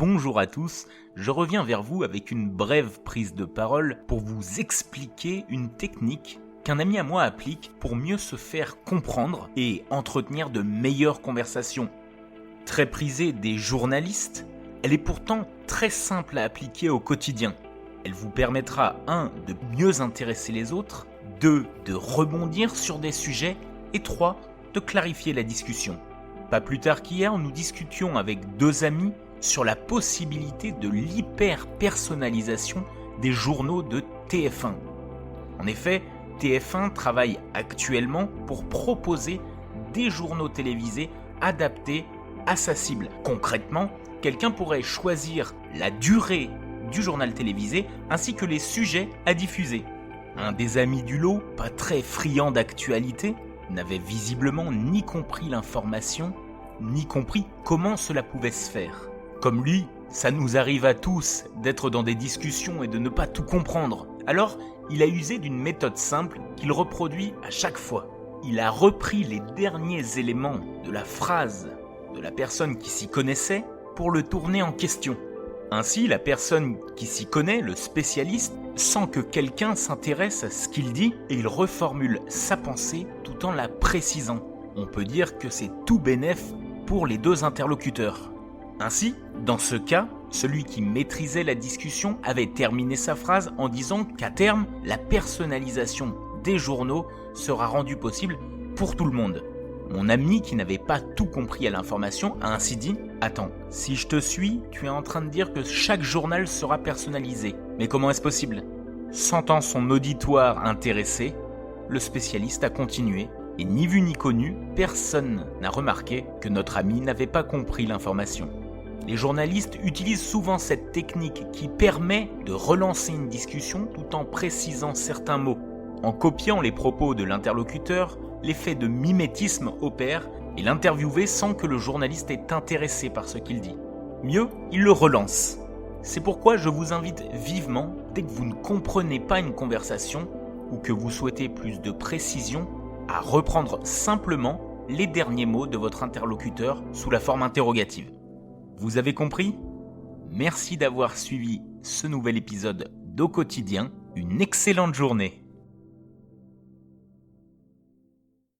bonjour à tous, je reviens vers vous avec une brève prise de parole pour vous expliquer une technique qu'un ami à moi applique pour mieux se faire comprendre et entretenir de meilleures conversations. Très prisée des journalistes, elle est pourtant très simple à appliquer au quotidien. Elle vous permettra 1. de mieux intéresser les autres, 2. de rebondir sur des sujets et 3. de clarifier la discussion. Pas plus tard qu'hier, nous discutions avec 2 amis sur la possibilité de l'hyper-personnalisation des journaux de TF1. En effet, TF1 travaille actuellement pour proposer des journaux télévisés adaptés à sa cible. Concrètement, quelqu'un pourrait choisir la durée du journal télévisé ainsi que les sujets à diffuser. Un des amis du lot, pas très friand d'actualité, n'avait visiblement ni compris l'information, ni compris comment cela pouvait se faire. Comme lui, ça nous arrive à tous d'être dans des discussions et de ne pas tout comprendre. Alors, il a usé d'une méthode simple qu'il reproduit à chaque fois. Il a repris les derniers éléments de la phrase de la personne qui s'y connaissait pour le tourner en question. Ainsi, la personne qui s'y connaît, le spécialiste, sent que quelqu'un s'intéresse à ce qu'il dit et il reformule sa pensée tout en la précisant. On peut dire que c'est tout bénef pour les 2 interlocuteurs. Ainsi, dans ce cas, celui qui maîtrisait la discussion avait terminé sa phrase en disant qu'à terme, la personnalisation des journaux sera rendue possible pour tout le monde. Mon ami qui n'avait pas tout compris à l'information a ainsi dit « Attends, si je te suis, tu es en train de dire que chaque journal sera personnalisé. Mais comment est-ce possible ?» Sentant son auditoire intéressé, le spécialiste a continué et ni vu ni connu, personne n'a remarqué que notre ami n'avait pas compris l'information. Les journalistes utilisent souvent cette technique qui permet de relancer une discussion tout en précisant certains mots. En copiant les propos de l'interlocuteur, l'effet de mimétisme opère et l'interviewé sent que le journaliste est intéressé par ce qu'il dit. Mieux, il le relance. C'est pourquoi je vous invite vivement, dès que vous ne comprenez pas une conversation ou que vous souhaitez plus de précision, à reprendre simplement les derniers mots de votre interlocuteur sous la forme interrogative. Vous avez compris ? Merci d'avoir suivi ce nouvel épisode d'Au Quotidien. Une excellente journée.